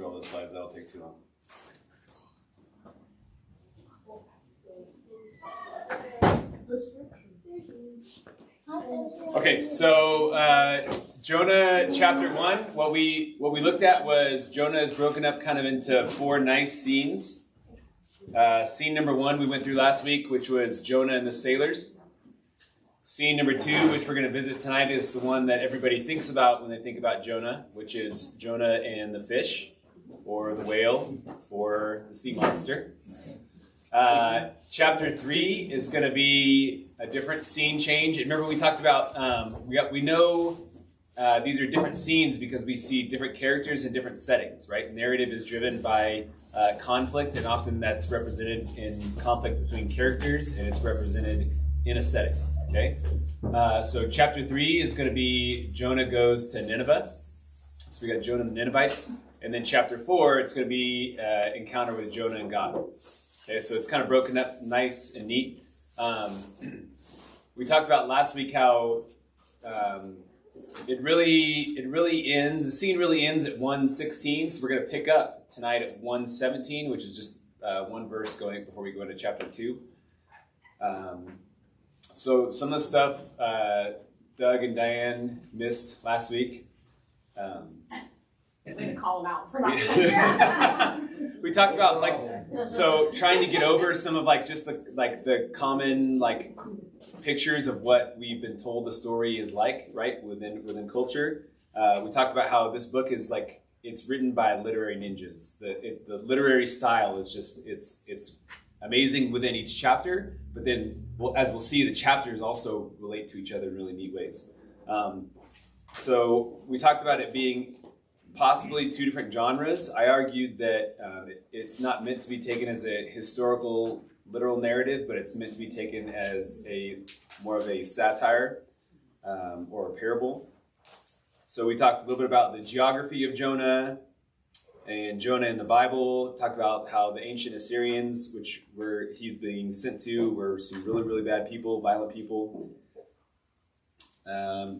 through all those slides. That'll take too long. Okay, so Jonah chapter 1. What we looked at was Jonah is broken up kind of into 4 nice scenes. Scene number 1 we went through last week, which was Jonah and the sailors. Scene number 2, which we're going to visit tonight, is the one that everybody thinks about when they think about Jonah, which is Jonah and the fish, or the whale, or the sea monster. Chapter 3 is going to be a different scene change. And remember we talked about, we know these are different scenes because we see different characters in different settings, right? Narrative is driven by conflict, and often that's represented in conflict between characters, and it's represented in a setting, okay? So chapter 3 is going to be Jonah goes to Nineveh. So we got Jonah and the Ninevites. And then chapter 4, it's going to be encounter with Jonah and God. Okay, so it's kind of broken up nice and neat. We talked about last week how it really ends, the scene really ends at 1:16, so we're going to pick up tonight at 1:17, which is just one verse going before we go into chapter 2. So some of the stuff Doug and Diane missed last week. I'm going to call them out for not We talked about so trying to get over some of just the common pictures of what we've been told the story is like, right, within culture. We talked about how this book is it's written by literary ninjas. The literary style is just it's amazing within each chapter, but then as we'll see, the chapters also relate to each other in really neat ways. So we talked about it being possibly 2 different genres. I argued that it's not meant to be taken as a historical, literal narrative, but it's meant to be taken as more of a satire or a parable. So we talked a little bit about the geography of Jonah and Jonah in the Bible. Talked about how the ancient Assyrians, which he's being sent to, were some really, really bad people, violent people.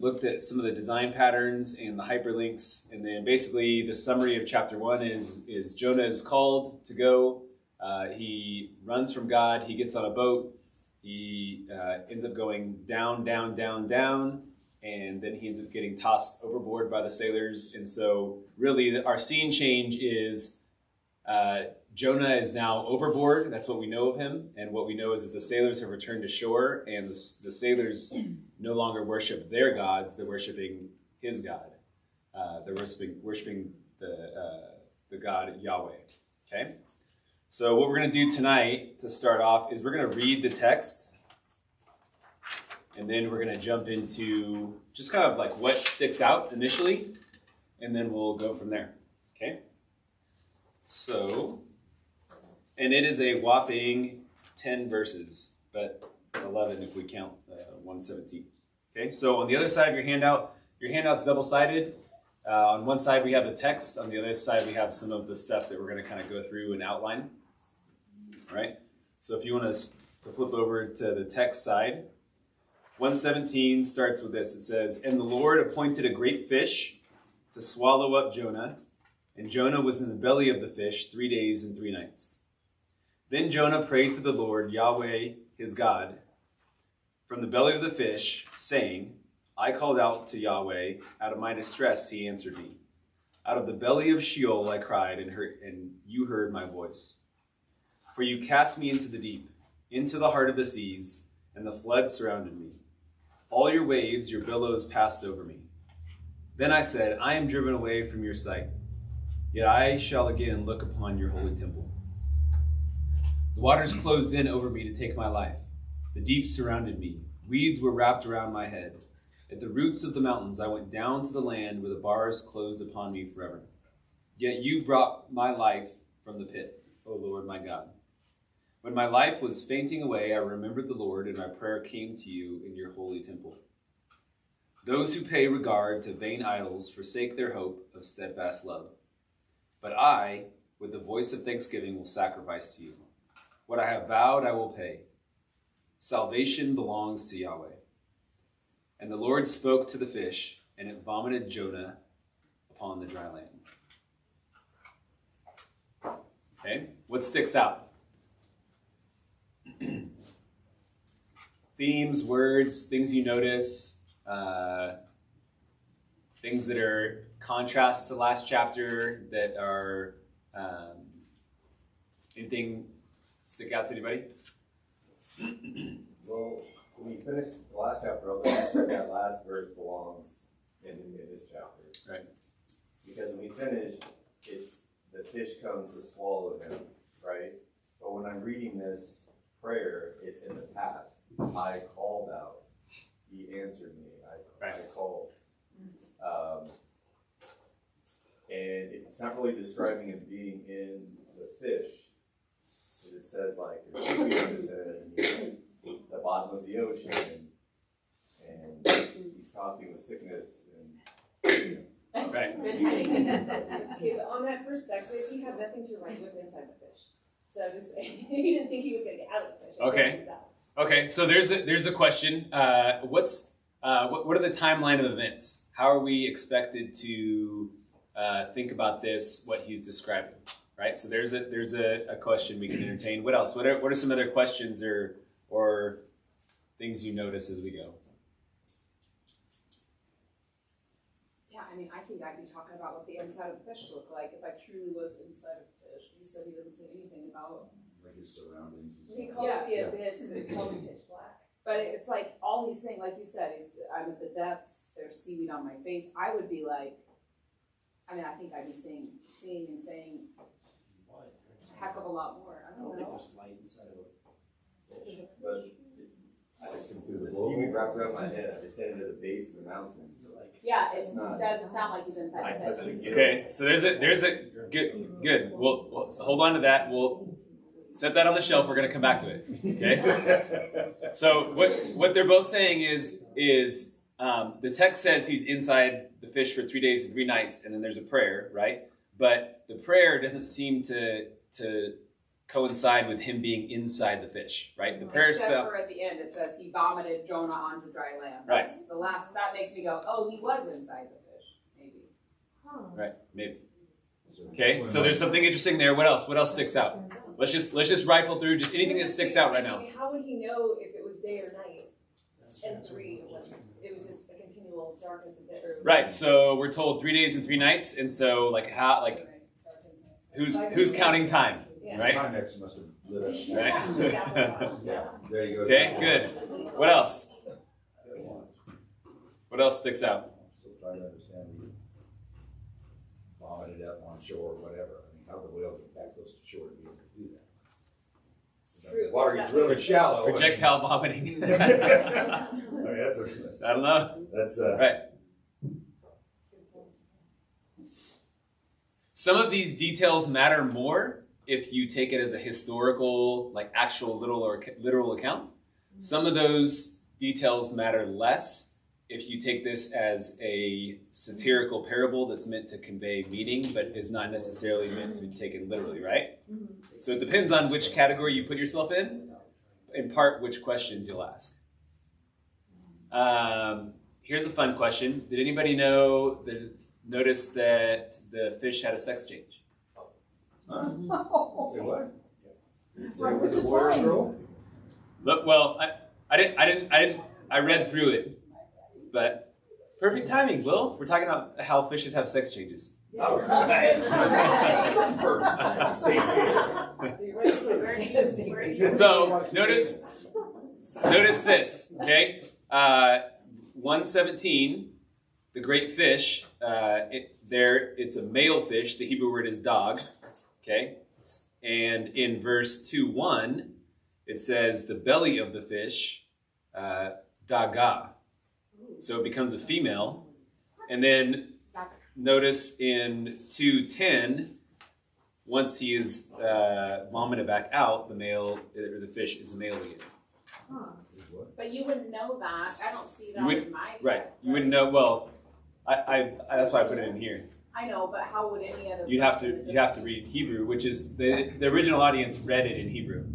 Looked at some of the design patterns and the hyperlinks, and then basically the summary of chapter 1 is Jonah is called to go. He runs from God. He gets on a boat. He ends up going down, down, down, down, and then he ends up getting tossed overboard by the sailors. And so really our scene change is Jonah is now overboard. That's what we know of him. And what we know is that the sailors have returned to shore, and the sailors no longer worship their gods. They're worshiping his God. They're worshiping the God Yahweh. Okay? So what we're going to do tonight to start off is we're going to read the text, and then we're going to jump into just kind of what sticks out initially, and then we'll go from there. Okay? So, and it is a whopping 10 verses, but 11 if we count 117. Okay, so on the other side of your handout's double-sided. On one side we have the text. On the other side we have some of the stuff that we're going to kind of go through and outline. All right, so if you want to flip over to the text side, 117 starts with this. It says, "And the Lord appointed a great fish to swallow up Jonah, and Jonah was in the belly of the fish 3 days and 3 nights. Then Jonah prayed to the Lord, Yahweh, his God, from the belly of the fish, saying, I called out to Yahweh. Out of my distress he answered me. Out of the belly of Sheol I cried, and you heard my voice. For you cast me into the deep, into the heart of the seas, and the flood surrounded me. All your waves, your billows passed over me. Then I said, I am driven away from your sight, yet I shall again look upon your holy temple. The waters closed in over me to take my life. The deep surrounded me. Weeds were wrapped around my head. At the roots of the mountains I went down to the land where the bars closed upon me forever. Yet you brought my life from the pit, O Lord my God. When my life was fainting away, I remembered the Lord, and my prayer came to you in your holy temple. Those who pay regard to vain idols forsake their hope of steadfast love. But I, with the voice of thanksgiving, will sacrifice to you. What I have vowed I will pay. Salvation belongs to Yahweh. And the Lord spoke to the fish, and it vomited Jonah upon the dry land." What sticks out? Themes, words, things you notice, things that are contrast to last chapter that are anything stick out to anybody? Well, when you finish the last chapter, that last verse belongs in this chapter. Right. Because when we finish, it's the fish comes to swallow him, right? But when I'm reading this prayer, it's in the past. I called out. He answered me. I called. And it's not really describing him being in the fish. It says like there's seaweed on his head, and the bottom of the ocean, and he's talking with sickness and Right. Okay, but on that perspective, he had nothing to write with inside the fish. So just he didn't think he was going to get out of the fish. Okay. Okay. So there's a question. What are the timeline of events? How are we expected to think about this? What he's describing, right? So there's a question we can entertain. What else? What are some other questions or things you notice as we go? Yeah, I mean, I think I'd be talking about what the inside of the fish looked like if I truly was inside of the fish. You said he doesn't say anything about Like his surroundings and He stuff. called it the abyss because it was called pitch black. but it's like all he's saying, like you said, is I'm at the depths, there's seaweed on my face. I would be like, I mean, I think I'd be seeing and saying a heck of a lot more. I don't know. there's light inside of it. but the seaweed wrapped around my head. I descended to the base of the mountain. Yeah, it Not- doesn't sound like he's inside I the touched fish. it again. Okay. So there's a good. We'll hold on to that. We'll set that on the shelf. We're going to come back to it. Okay. So what they're both saying is the text says he's inside the fish for 3 days and 3 nights, and then there's a prayer, right? But the prayer doesn't seem to coincide with him being inside the fish, right? The prayer Except for at the end, it says he vomited Jonah onto dry land. Right. That's the last. That makes me go, oh, he was inside the fish, maybe. right, maybe. Okay. So there's something interesting there. What else? What else sticks out? Let's just rifle through just anything that sticks out right now. How would he know if it was day or night? And 3 it was just a continual darkness of the earth. Right. So we're told 3 days and 3 nights, and so who's counting time? Yeah. Right. Timex must have lit up. Right. Yeah, there you go. Okay. Good. What else? What else sticks out? I'm still trying to understand. He vomited up on shore or whatever. I mean, how the whale get that close to shore to be able to do that? True. The water gets really shallow. Projectile vomiting. I mean, I don't know. that's Right. Some of these details matter more if you take it as a historical, like actual literal account. Some of those details matter less if you take this as a satirical parable that's meant to convey meaning, but is not necessarily meant to be taken literally, right? So it depends on which category you put yourself in part which questions you'll ask. Here's a fun question. Did anybody notice that the fish had a sex change? Huh? Say what? Say what the boy or girl? Look, well, I read through it, but perfect timing, Will. We're talking about how fishes have sex changes. All right. So notice this, okay? 1:17, the great fish. It's a male fish. The Hebrew word is dog. Okay, and in verse 2:1, it says the belly of the fish, daga. So it becomes a female. And then notice in 2:10, once he is vomited back out, the fish is a male again. But you wouldn't know that. I don't see that in my Right. text. You wouldn't know. Well, I that's why I put it in here. I know, but how would any other? You'd have to read Hebrew, which is the original audience read it in Hebrew.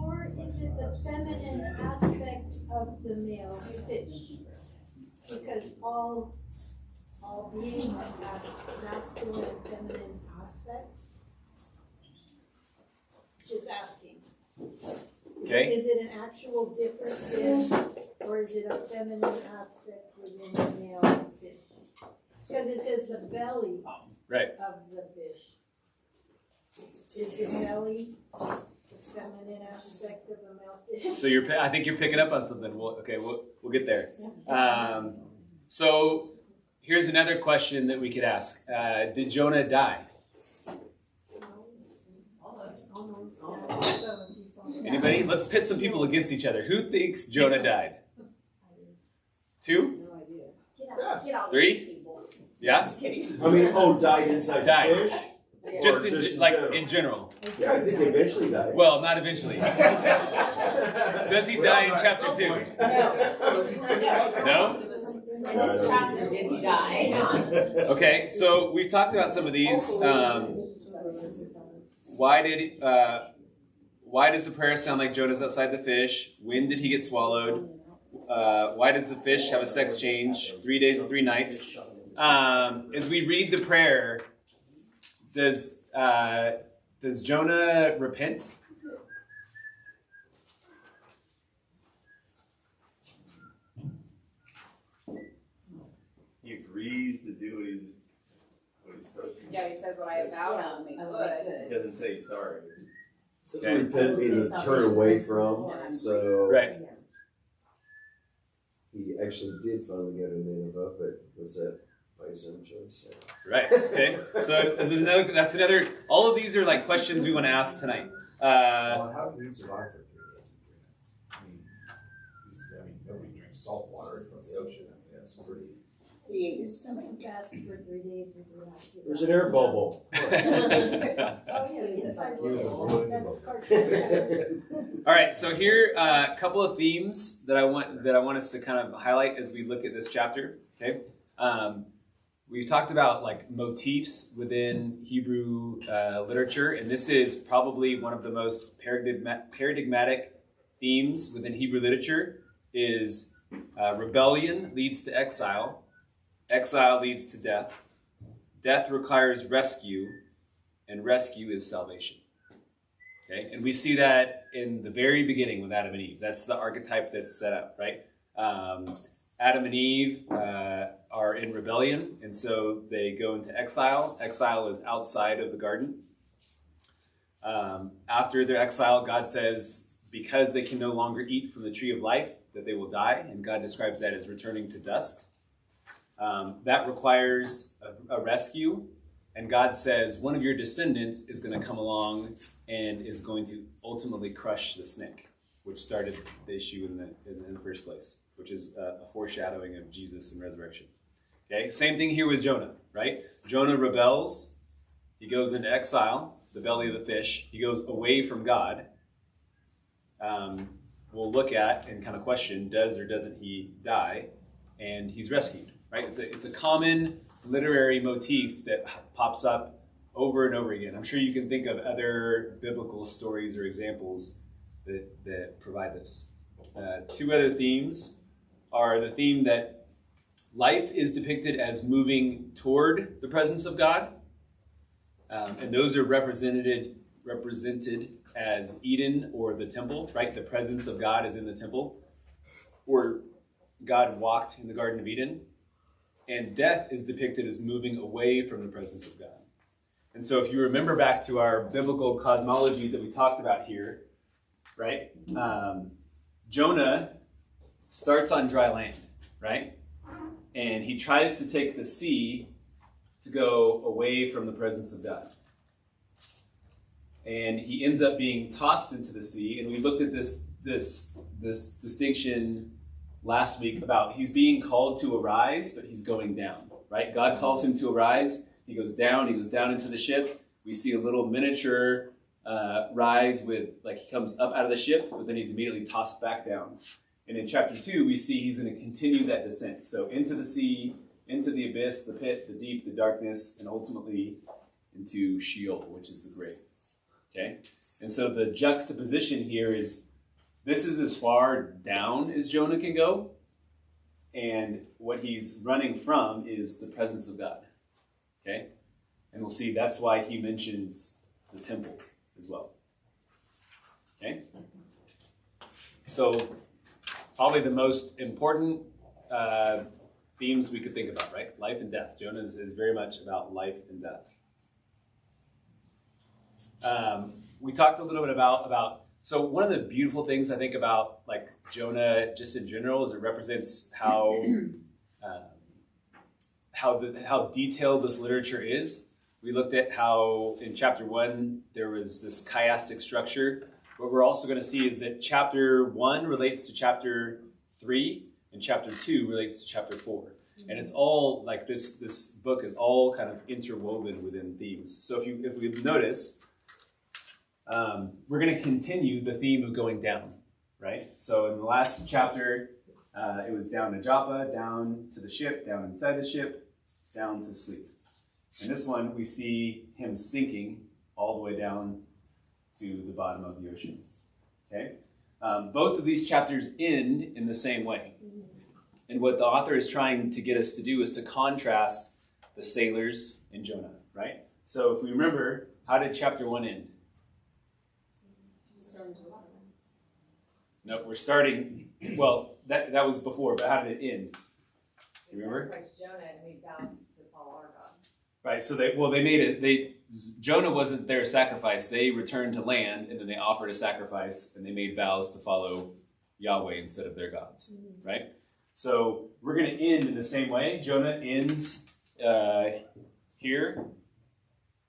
Or is it the feminine aspect of the male fish? Because all beings have masculine and feminine aspects. is asking. Okay. Is it an actual different fish, or is it a feminine aspect within the male fish? Because it says the belly Right. of the fish. Is the belly the feminine aspect of a male fish? So I think you're picking up on something. We'll get there. So here's another question that we could ask. Did Jonah die? Anybody? Let's pit some people against each other. Who thinks Jonah died? 2? Get out. 3? Yeah? Just kidding. I mean, died inside Died. the fish? Just Or in general. Yeah, I think they eventually died. Well, not eventually. Does he die in chapter 2? No? In this chapter, did he die? Okay, so we've talked about some of these. Why does the prayer sound like Jonah's outside the fish? When did he get swallowed? Why does the fish have a sex change? 3 days and 3 nights. As we read the prayer, does Jonah repent? He agrees to do what he's supposed to do. Yeah, he says what I avowed him, he would. He doesn't say sorry. Okay. Repent means to turn away from, so Right. he actually did finally go to Nineveh, but was that by his own choice? Right. Okay. So that's another. All of these are like questions we want to ask tonight. Well, how did he survive for 3 days and 3 nights? I mean, nobody drinks salt water from the ocean. I mean, that's pretty. He ate his stomach fast for 3 days and 3 nights. There's an air bubble. Oh, yeah, inside He was a the balloon. that's cartoon. All right. So here a couple of themes that I want us to kind of highlight as we look at this chapter. Okay. We've talked about like motifs within Hebrew literature, and this is probably one of the most paradigmatic themes within Hebrew literature. Is rebellion leads to exile. Exile leads to death. Death requires rescue, and rescue is salvation. Okay, and we see that in the very beginning with Adam and Eve. That's the archetype that's set up, right? Adam and Eve are in rebellion, and so they go into exile. Exile is outside of the garden. After their exile, God says, because they can no longer eat from the tree of life, that they will die, and God describes that as returning to dust. That requires a rescue, and God says one of your descendants is going to come along and is going to ultimately crush the snake, which started the issue in the first place, which is a foreshadowing of Jesus and resurrection. Okay, same thing here with Jonah, right? Jonah rebels. He goes into exile, the belly of the fish. He goes away from God. We'll look at and kind of question, does or doesn't he die? And he's rescued, right? It's a common literary motif that pops up over and over again. I'm sure you can think of other biblical stories or examples that provide this. 2 other themes are the theme that life is depicted as moving toward the presence of God, and those are represented as Eden or the temple, right? The presence of God is in the temple, or God walked in the Garden of Eden, and death is depicted as moving away from the presence of God. And so if you remember back to our biblical cosmology that we talked about here, right? Jonah starts on dry land, right? And he tries to take the sea to go away from the presence of God. And he ends up being tossed into the sea. And we looked at this distinction last week about he's being called to arise, but he's going down, right? God calls him to arise. He goes down into the ship. We see a little miniature rise with, like, he comes up out of the ship, but then he's immediately tossed back down. And in chapter 2, we see he's going to continue that descent. So into the sea, into the abyss, the pit, the deep, the darkness, and ultimately into Sheol, which is the grave. Okay? And so the juxtaposition here is this is as far down as Jonah can go, and what he's running from is the presence of God. Okay? And we'll see that's why he mentions the temple as well. Okay? So probably the most important themes we could think about, right? Life and death. Jonah is very much about life and death. We talked a little bit about so one of the beautiful things I think about like Jonah just in general is it represents how detailed this literature is. We looked at how in chapter 1 there was this chiastic structure. What we're also going to see is that chapter 1 relates to chapter 3 and chapter 2 relates to chapter 4. And it's all like this book is all kind of interwoven within themes. So if we notice, we're going to continue the theme of going down, right? So in the last chapter, it was down to Joppa, down to the ship, down inside the ship, down to sleep. In this one, we see him sinking all the way down to the bottom of the ocean. Okay? Both of these chapters end in the same way. And what the author is trying to get us to do is to contrast the sailors and Jonah, right? So if we remember, how did chapter 1 end? No, we're starting, well, that was before, but how did it end? You remember? Sacrificed Jonah and made vows to follow our God. Right, so Jonah wasn't their sacrifice. They returned to land, and then they offered a sacrifice, and they made vows to follow Yahweh instead of their gods, right? So we're going to end in the same way. Jonah ends here,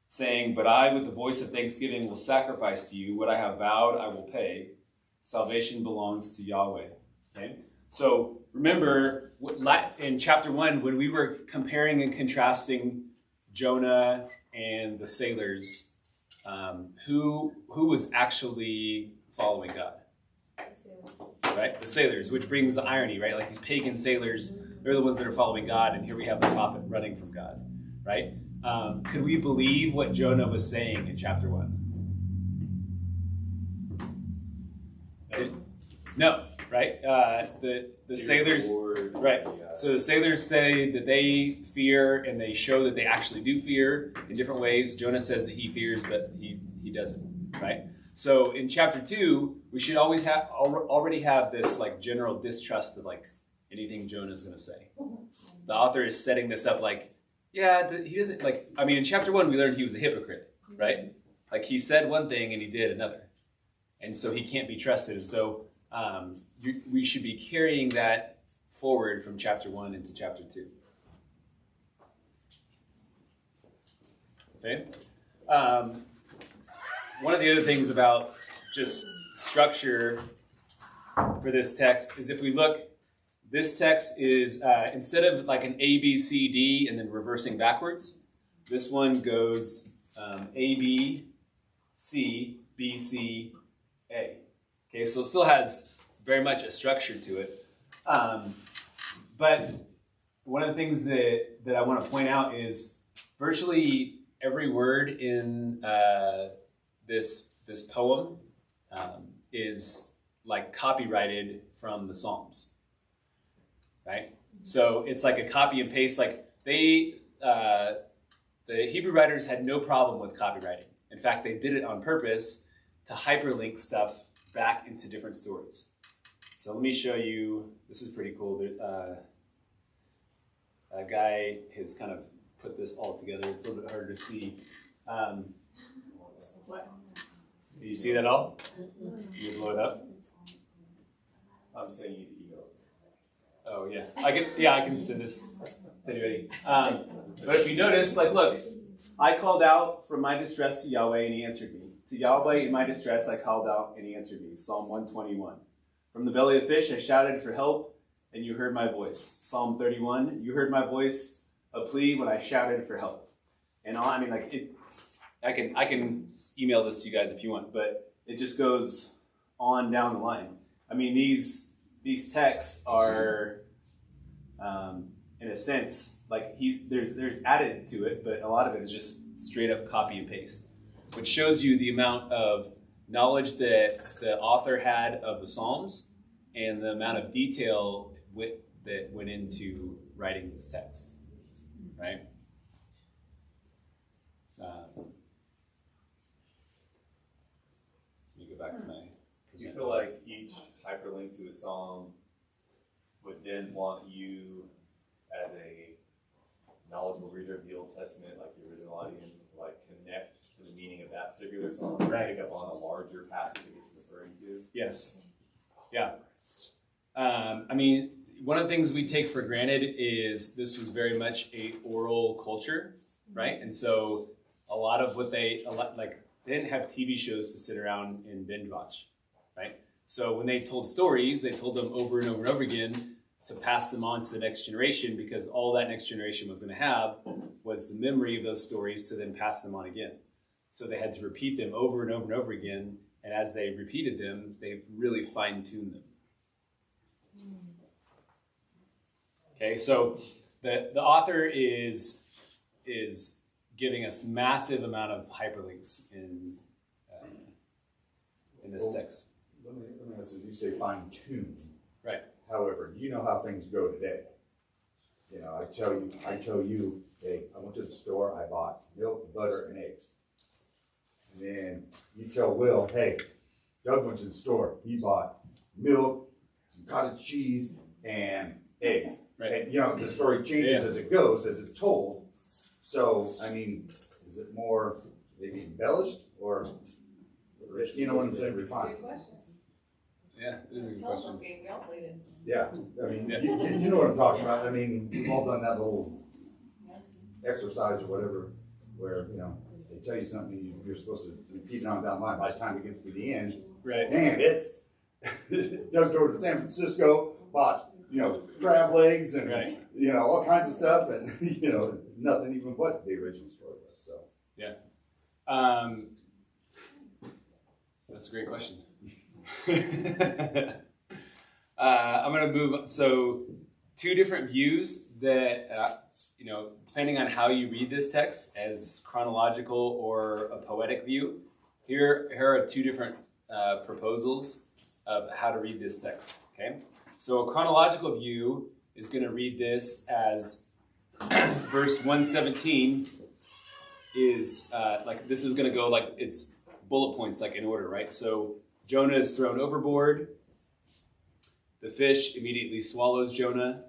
saying, "But I, with the voice of thanksgiving, will sacrifice to you. What I have vowed, I will pay. Salvation belongs to Yahweh." Okay? So remember, in chapter 1, when we were comparing and contrasting Jonah and the sailors, who was actually following God? Right? The sailors, which brings the irony, right? Like these pagan sailors, they're the ones that are following God, and here we have the prophet running from God, right? Could we believe what Jonah was saying in chapter 1? No, right? The sailors, right? So the sailors say that they fear, and they show that they actually do fear in different ways. Jonah says that he fears, but he doesn't, right? So in chapter 2, we should already have this like general distrust of like anything Jonah's going to say. The author is setting this up like, yeah, he doesn't like. I mean, in chapter 1, we learned he was a hypocrite, right? Like he said one thing and he did another, and so he can't be trusted. And so we should be carrying that forward from chapter 1 into chapter 2. Okay. One of the other things about just structure for this text is if we look, this text is, instead of like an A, B, C, D, and then reversing backwards, this one goes A, B, C, B, C, A. Okay, so it still has very much a structure to it. But one of the things that I want to point out is virtually every word in this poem is like copyrighted from the Psalms, right? So it's like a copy and paste. Like the Hebrew writers had no problem with copywriting. In fact, they did it on purpose to hyperlink stuff back into different stories. So let me show you. This is pretty cool. A guy has kind of put this all together. It's a little bit harder to see. Do you see that all? You blow it up? I'm saying you email. Oh yeah, I can send this to anybody. But if you notice, like, look, I called out from my distress to Yahweh, and He answered me. To Yahweh in my distress, I called out, and He answered me. Psalm 121. From the belly of fish, I shouted for help, and you heard my voice. Psalm 31. You heard my voice, a plea when I shouted for help. And I mean, like it. I can email this to you guys if you want, but it just goes on down the line. I mean, these texts are, in a sense, like there's added to it, but a lot of it is just straight up copy and paste, which shows you the amount of knowledge that the author had of the Psalms and the amount of detail that went into writing this text, right? Let me go back to my referring to a psalm would then want you, as a knowledgeable reader of the Old Testament, like the original audience, to like connect to the meaning of that particular psalm, Right. pick up on a larger passage that it's referring to. Yes. Yeah. I mean, one of the things we take for granted is this was very much a oral culture, right? And so a lot of what they didn't have TV shows to sit around and binge watch, right? So when they told stories, they told them over and over and over again to pass them on to the next generation, because all that next generation was going to have was the memory of those stories to then pass them on again. So they had to repeat them over and over and over again, and as they repeated them, they really fine-tuned them. Okay, so the author is giving us massive amount of hyperlinks in this text. Let me ask you, you say fine tune. Right. However, you know how things go today. You know, I tell you, hey, I went to the store, I bought milk, butter, and eggs. And then you tell Will, hey, Doug went to the store, he bought milk, some cottage cheese, and eggs. Right. And you know, the story changes as it goes, as it's told. So, I mean, is it more maybe embellished, or, you know what I'm saying, refined? Good question. Yeah, it is a good question. Telephone game, we all played it. Yeah, I mean, Yeah. you know what I'm talking about. I mean, we've all done that little exercise or whatever, where, you know, they tell you something, you're supposed to repeat it on down the line. By the time it gets to the end, Right. man, it's Doug drove to San Francisco, bought, you know, crab legs and, Right. you know, all kinds of stuff, and, you know, nothing even what the original story was, so. That's a great question. I'm going to move. So, two different views that, you know, depending on how you read this text, as chronological or a poetic view, here are two different proposals of how to read this text. Okay, so a chronological view is going to read this as verse 117 is like this is going to go like it's bullet points, like in order, right? So Jonah is thrown overboard. The fish immediately swallows Jonah.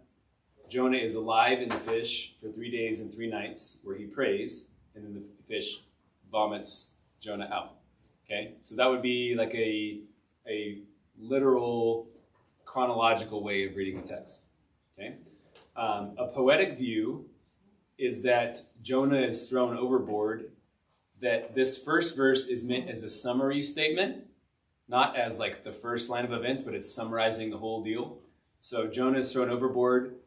Jonah is alive in the fish for 3 days and 3 nights, where he prays, and then the fish vomits Jonah out. Okay, so that would be like a literal chronological way of reading the text. Okay, a poetic view is that Jonah is thrown overboard. That this first verse is meant as a summary statement, not as like the first line of events, but it's summarizing the whole deal. So Jonah is thrown overboard.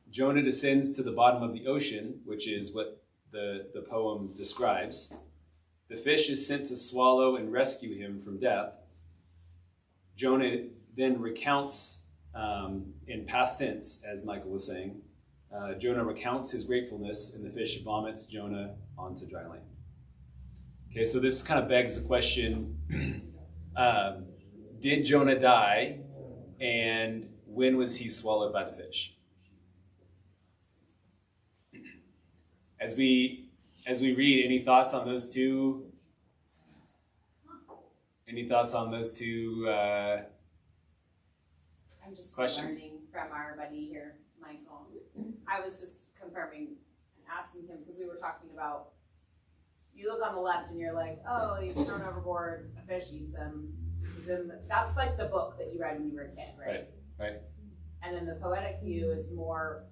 Jonah descends to the bottom of the ocean, which is what the poem describes. The fish is sent to swallow and rescue him from death. Jonah then recounts, in past tense, as Michael was saying, Jonah recounts his gratefulness, and the fish vomits Jonah onto dry land. Okay, so this kind of begs the question, did Jonah die, and when was he swallowed by the fish? As we read, any thoughts on those two? Any thoughts on those two I'm just questions? learning from our buddy here, Michael. I was just confirming and asking him, because we were talking about, you look on the left and you're like, oh, he's thrown overboard, a fish eats him. That's like the book that you read when you were a kid, right? Right. And then the poetic view is more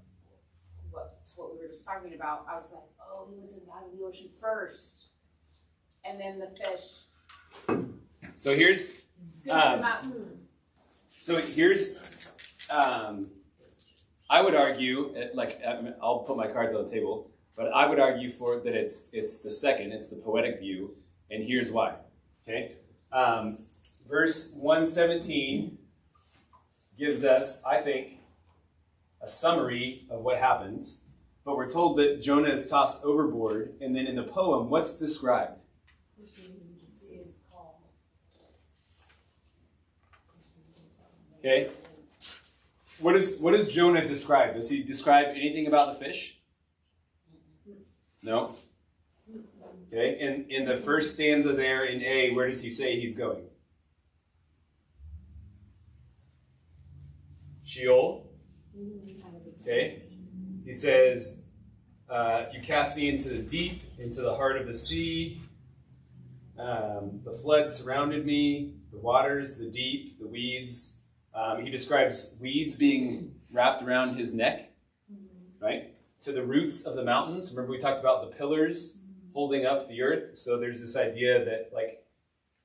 what we were just talking about. I was like, oh, he went to the bottom of the ocean first. And then the fish. So here's I would argue, I'll put my cards on the table, but I would argue for that it's the second, it's the poetic view, and here's why. Okay, verse 117 gives us, I think, a summary of what happens, but we're told that Jonah is tossed overboard, and then in the poem, what's described? Okay. What does Jonah describe? Does he describe anything about the fish? No. Okay. And in the first stanza there in A, where does he say he's going? Sheol. Okay. He says, you cast me into the deep, into the heart of the sea. The flood surrounded me, the waters, the deep, the weeds. He describes weeds being wrapped around his neck, right? To the roots of the mountains. Remember we talked about the pillars holding up the earth. So there's this idea that like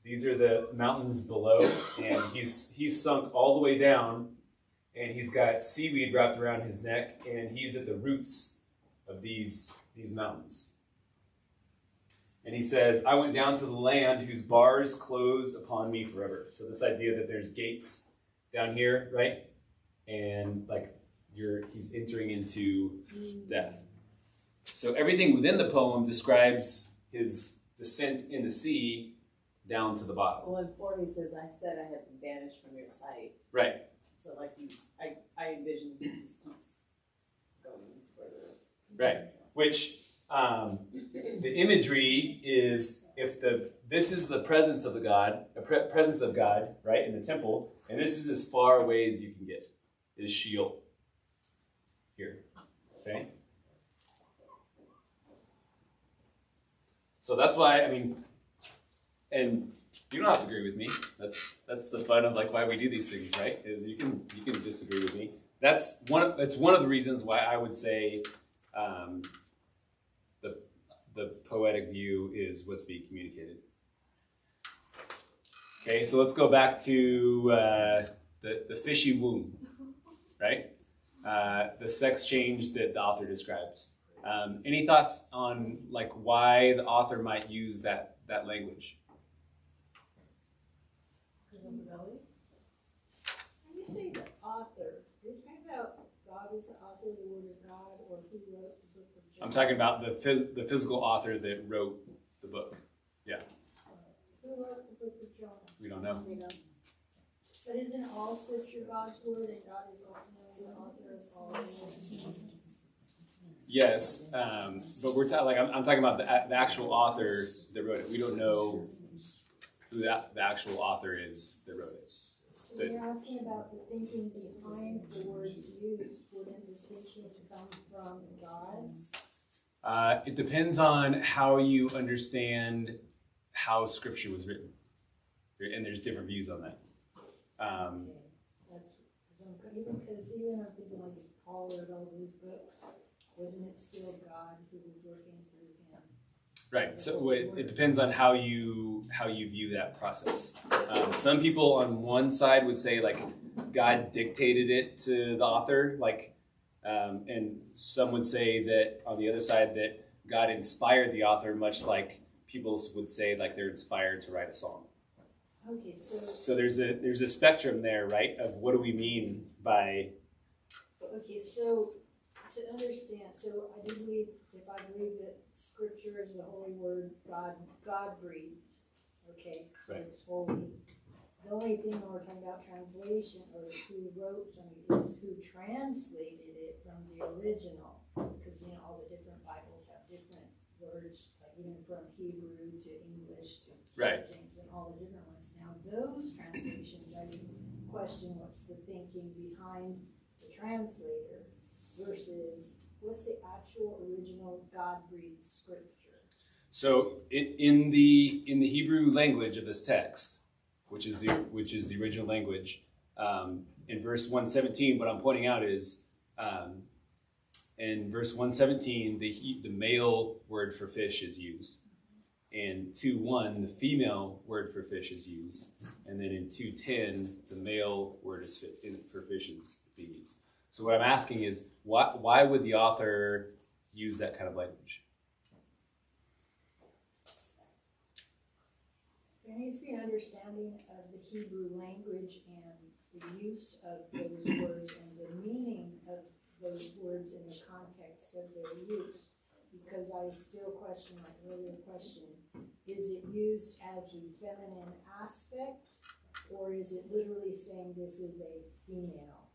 these are the mountains below, and he's sunk all the way down, and he's got seaweed wrapped around his neck, and he's at the roots of these mountains. And he says, I went down to the land whose bars closed upon me forever. So this idea that there's gates down here, right? And like he's entering into death. So everything within the poem describes his descent in the sea down to the bottom. Well, in 4 he says, I said I have been banished from your sight. Right. So like I envision he just keeps going further. Right. Which the imagery is if this is the presence of the God, presence of God, right, in the temple, and this is as far away as you can get, is Sheol. Here. Okay? So that's why, I mean, and you don't have to agree with me. That's the fun of like why we do these things, right? Is you can disagree with me. That's one of the reasons why I would say the poetic view is what's being communicated. Okay, so let's go back to the fishy womb, right? The sex change that the author describes. Any thoughts on like why the author might use that language? When you say the author, you're talking about God is the author of the Word of God, or who wrote the book of Jonah? I'm talking about the physical author that wrote the book. Yeah. Who wrote the book of Jonah? We don't know. But isn't all scripture God's word, and God is ultimately the author of all word? Yes, but we're I'm talking about the actual author that wrote it. We don't know who the actual author is that wrote it. So you're asking about the thinking behind the words used. Wouldn't the thinking come from God? It depends on how you understand how Scripture was written, and there's different views on that. Even I'm thinking like Paul wrote all these books, wasn't it still God who was working through him? Right. So it depends on how you view that process. Some people on one side would say like God dictated it to the author, like, and some would say that on the other side that God inspired the author, much like people would say like they're inspired to write a song. Okay, so there's a spectrum there, right? Of what do we mean by? Okay, so to understand, so I do believe, if I believe that Scripture is the holy word, God breathed. Okay, so Right. it's holy. The only thing when we're talking about translation or who wrote something is who translated it from the original, because all the different Bibles have different words, like even from Hebrew to English to Right. James and all the different ones. Now those translations, I would question what's the thinking behind the translator versus what's the actual original God-breathed scripture. So in the Hebrew language of this text, which is the original language, in verse 117, what I'm pointing out is in verse 117 the male word for fish is used. In 2:1 the female word for fish is used, and then in 2:10 the male word for fish is being used. So what I'm asking is why would the author use that kind of language? There needs to be an understanding of the Hebrew language and the use of those words and the meaning of those words in the context of their use. Because I would still question my earlier question, is it used as the feminine aspect, or is it literally saying this is a female?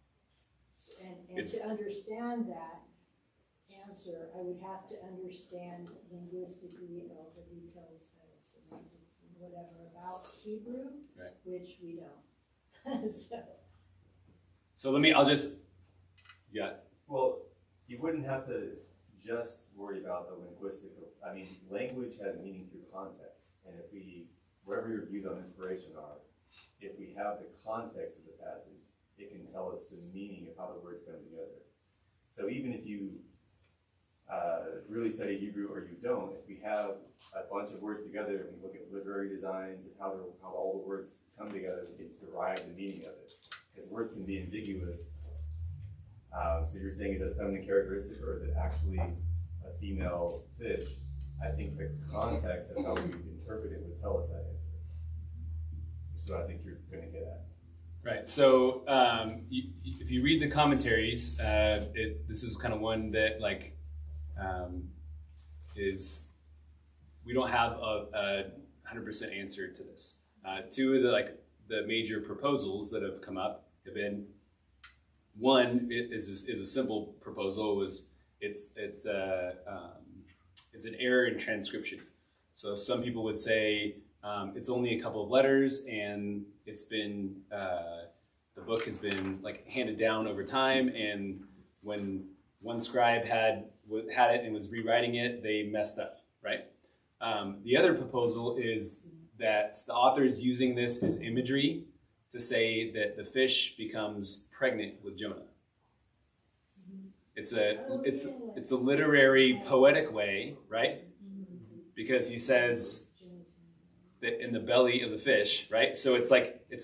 And to understand that answer, I would have to understand linguistically all the details of semantics and whatever about Hebrew, Right. which we don't. So. So yeah. Well, you wouldn't have to just worry about the linguistic. I mean, language has meaning through context, and wherever your views on inspiration are, if we have the context of the passage, it can tell us the meaning of how the words come together. So even if you really study Hebrew or you don't, if we have a bunch of words together and we look at literary designs and how all the words come together, we can derive the meaning of it. Because words can be ambiguous. So you're saying, is it a feminine characteristic or is it actually a female fish? I think the context of how we interpret it would tell us that answer. So I think you're going to get at. Right. So if you read the commentaries, this is kind of one that is we don't have a 100% answer to this. Two of the major proposals that have come up have been, one is a simple proposal. It's an error in transcription. So some people would say it's only a couple of letters, and it's been the book has been handed down over time, and when one scribe had it and was rewriting it, they messed up, right? The other proposal is that the author is using this as imagery to say that the fish becomes pregnant with Jonah. It's a literary, poetic way, right? Because he says that in the belly of the fish, right? So it's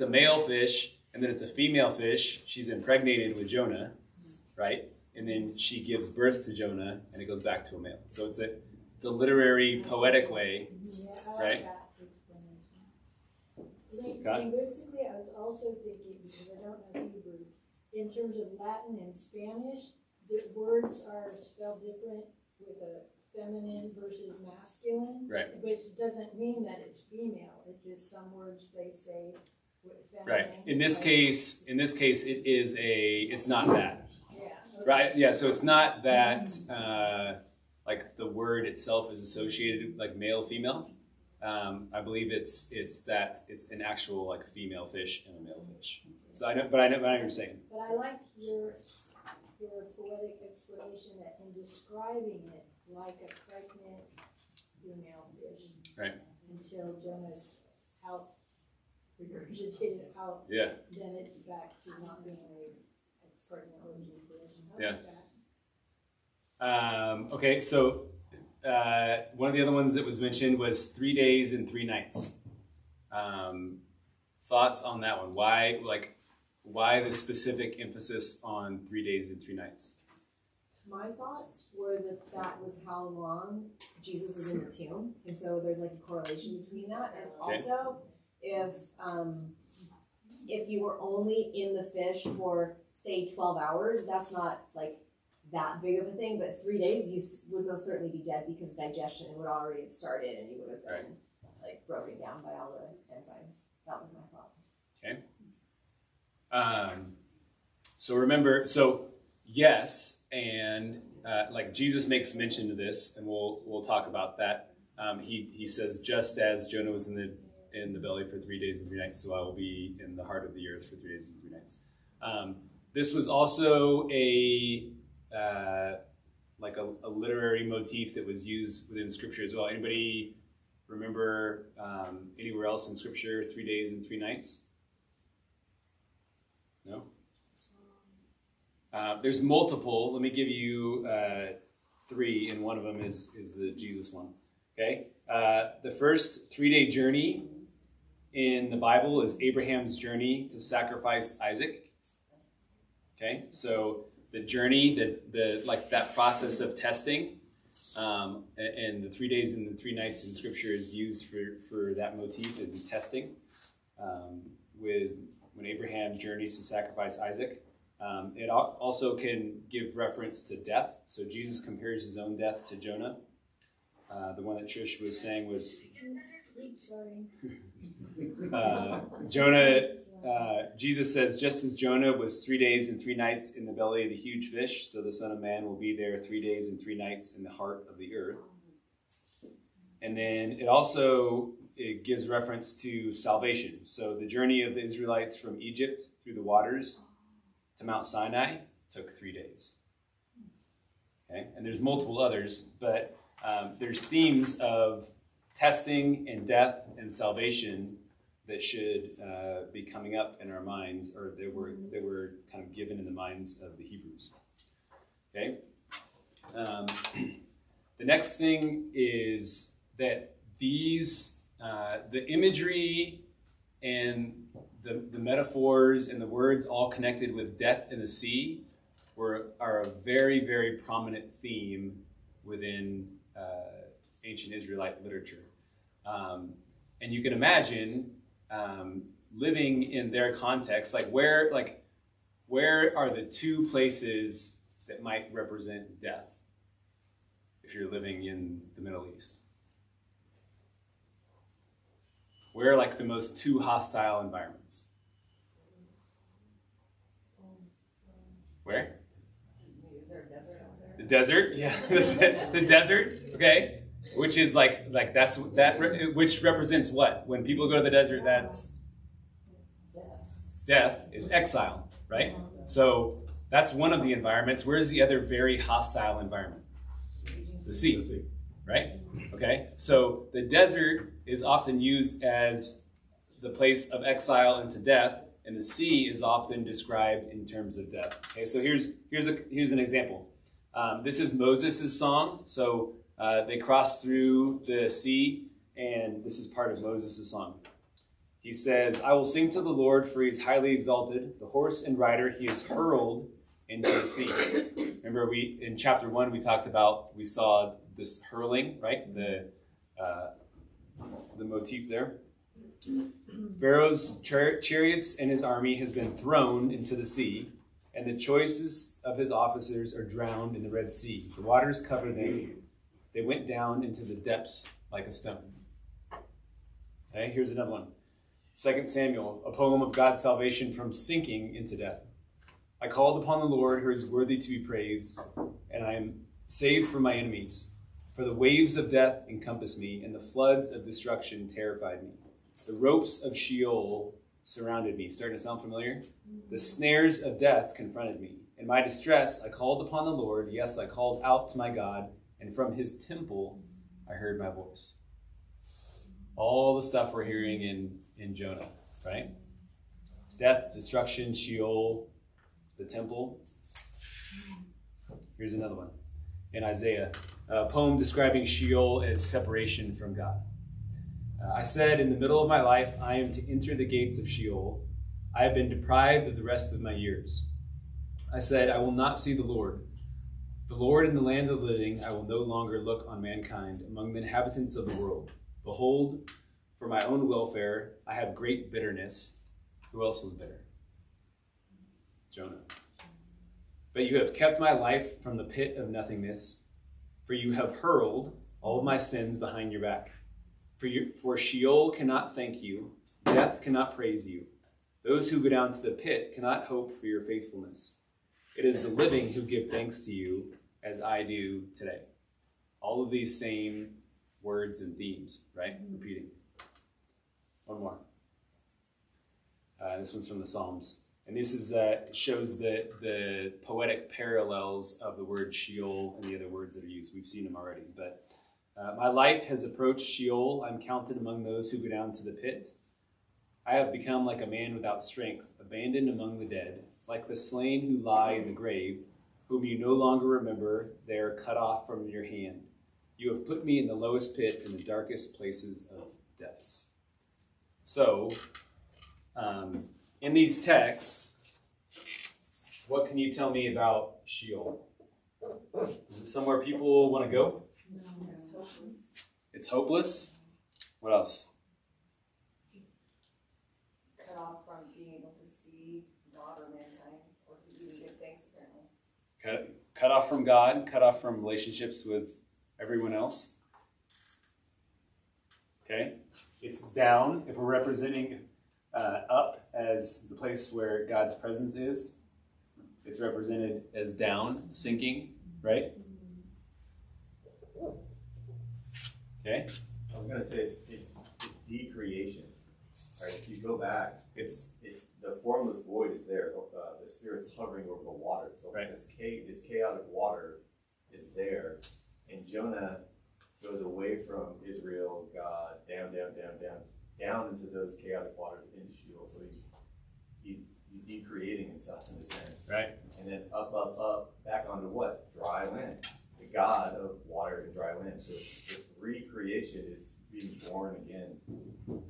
a male fish, and then it's a female fish. She's impregnated with Jonah, right? And then she gives birth to Jonah, and it goes back to a male. So it's a literary, poetic way, right? Linguistically, I was also thinking, because I don't know Hebrew, in terms of Latin and Spanish, the words are spelled different with a feminine versus masculine. Right. Which doesn't mean that it's female. It's just some words they say with feminine. Right. In this case, it's not that. Yeah. Okay. Right. Yeah. So it's not that the word itself is associated male, female. I believe it's that it's an actual female fish and a male fish. So I know what you're saying. But I like your poetic explanation that in describing it like a pregnant female fish. Right. Until Jonah's out, regurgitated out. Yeah. Then it's back to not being a pregnant origin fish. I Yeah. like that. Okay. So one of the other ones that was mentioned was 3 days and 3 nights. Thoughts on that one? Why the specific emphasis on 3 days and 3 nights? My thoughts were that was how long Jesus was in the tomb, and so there's a correlation between that. And also, if you were only in the fish for say 12 hours, that's not that big of a thing. But 3 days, you would most certainly be dead because digestion would already have started, and you would have been broken down by all the enzymes. That was my thought. Okay. So remember, yes, and Jesus makes mention to this, and we'll talk about that. He says, just as Jonah was in the belly for 3 days and 3 nights, so I will be in the heart of the earth for 3 days and 3 nights. This was also a literary motif that was used within Scripture as well. Anybody remember anywhere else in Scripture 3 days and 3 nights? No? There's multiple. Let me give you 3, and one of them is the Jesus one. Okay? The first 3-day journey in the Bible is Abraham's journey to sacrifice Isaac. Okay? So the journey, that process of testing, and the 3 days and the 3 nights in Scripture is used for that motif in testing, when Abraham journeys to sacrifice Isaac. It also can give reference to death. So Jesus compares his own death to Jonah. The one that Trish was saying was Jonah. Jesus says, just as Jonah was 3 days and 3 nights in the belly of the huge fish, so the Son of Man will be there 3 days and 3 nights in the heart of the earth. And then it gives reference to salvation. So the journey of the Israelites from Egypt through the waters to Mount Sinai took 3 days. Okay, and there's multiple others, but there's themes of testing and death and salvation that should be coming up in our minds, or they were kind of given in the minds of the Hebrews. Okay. The next thing is that these the imagery and the metaphors and the words all connected with death and the sea are a very, very prominent theme within ancient Israelite literature. And you can imagine living in their context, where are the two places that might represent death if you're living in the Middle East? Where are the most two hostile environments? Where? The desert, yeah, the desert. Okay, which is which represents what? When people go to the desert, that's death. Is exile, right? So that's one of the environments. Where's the other very hostile environment? The sea, right? Okay, so the desert is often used as the place of exile into death, and the sea is often described in terms of death. Okay, so here's an example. This is Moses' song. So they crossed through the sea, and this is part of Moses' song. He says, "I will sing to the Lord, for he is highly exalted. The horse and rider he is hurled into the sea." Remember, in chapter 1 we saw this hurling, right? The motif there. Pharaoh's chariots and his army has been thrown into the sea, and the choicest of his officers are drowned in the Red Sea. The waters covered them. They went down into the depths like a stone. Okay, here's another one. 2 Samuel, a poem of God's salvation from sinking into death. "I called upon the Lord, who is worthy to be praised, and I am saved from my enemies. For the waves of death encompassed me, and the floods of destruction terrified me. The ropes of Sheol surrounded me." Starting to sound familiar? "The snares of death confronted me. In my distress, I called upon the Lord. Yes, I called out to my God, and from his temple I heard my voice." All the stuff we're hearing in Jonah, right? Death, destruction, Sheol, the temple. Here's another one. In Isaiah, a poem describing Sheol as separation from God. "I said, in the middle of my life, I am to enter the gates of Sheol. I have been deprived of the rest of my years. I said, I will not see the Lord in the land of the living. I will no longer look on mankind among the inhabitants of the world. Behold, for my own welfare, I have great bitterness." Who else was bitter? Jonah. "But you have kept my life from the pit of nothingness, for you have hurled all of my sins behind your back. For Sheol cannot thank you, death cannot praise you. Those who go down to the pit cannot hope for your faithfulness. It is the living who give thanks to you, as I do today." All of these same words and themes, right? Repeating. One more. This one's from the Psalms. And this is shows the poetic parallels of the word Sheol and the other words that are used. We've seen them already. But "My life has approached Sheol. I'm counted among those who go down to the pit. I have become like a man without strength, abandoned among the dead, like the slain who lie in the grave, whom you no longer remember. They are cut off from your hand. You have put me in the lowest pit, in the darkest places of depths." So, in these texts, what can you tell me about Sheol? Is it somewhere people want to go? It's hopeless. What else? Cut off from being able to see God or mankind, or to even give thanks, apparently. Cut off from God, cut off from relationships with everyone else. Okay? It's down. If we're representing up as the place where God's presence is, it's represented as down, sinking, right? Okay? I was going to say it's decreation, Right, if you go back, It's the formless void is there. The Spirit's hovering over the water. So Right. this chaotic water is there. And Jonah goes away from Israel, God, down into those chaotic waters into Sheol. So he's decreating himself in a sense. right. And then up, back onto what? Dry land. The God of water and dry land. So this recreation is being born again.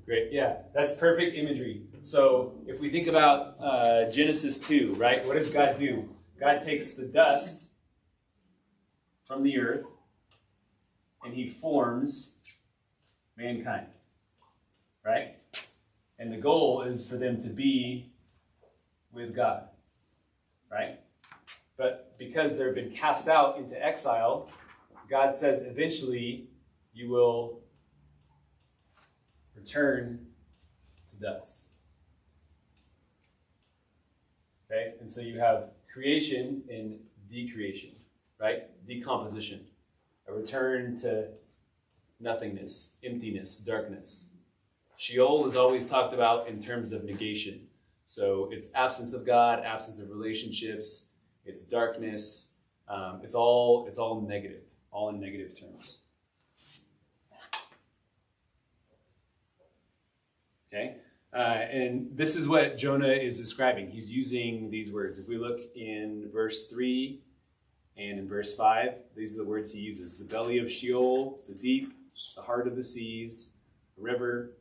Great. Yeah, that's perfect imagery. So if we think about Genesis 2, right? What does God do? God takes the dust from the earth and he forms mankind, right? And the goal is for them to be with God, right? But because they've been cast out into exile, God says eventually you will return to dust. Okay? And so you have creation and decreation, right? Decomposition. A return to nothingness, emptiness, darkness. Sheol is always talked about in terms of negation. So it's absence of God, absence of relationships, it's darkness. It's all negative, all in negative terms. Okay? And this is what Jonah is describing. He's using these words. If we look in verse 3 and in verse 5, these are the words he uses. The belly of Sheol, the deep, the heart of the seas, the river,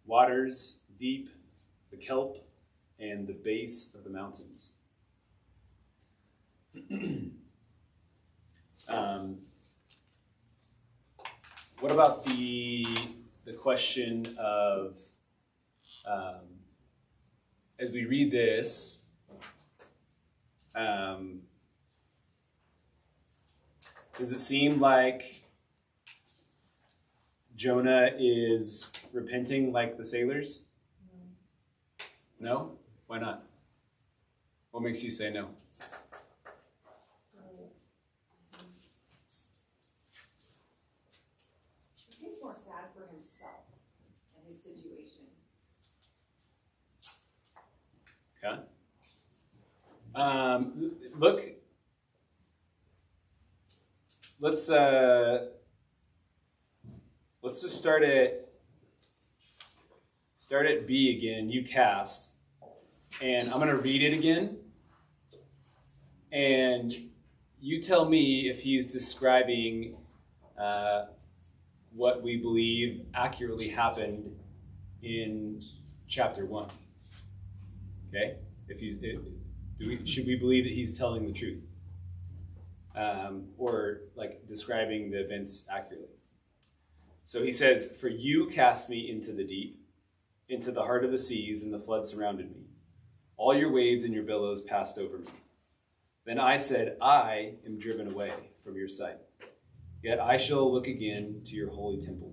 waters, deep, the kelp, and the base of the mountains. What about the question of, as we read this, does it seem like Jonah is repenting like the sailors? No? Why not? What makes you say no? He seems more sad for himself and his situation. Okay. Let's just start at B again. You cast, and I'm going to read it again, and you tell me if he's describing what we believe accurately happened in chapter 1. Okay? Should we believe that he's telling the truth? Or like describing the events accurately? So he says, "For you cast me into the deep, into the heart of the seas, and the flood surrounded me. All your waves and your billows passed over me. Then I said, I am driven away from your sight. Yet I shall look again to your holy temple.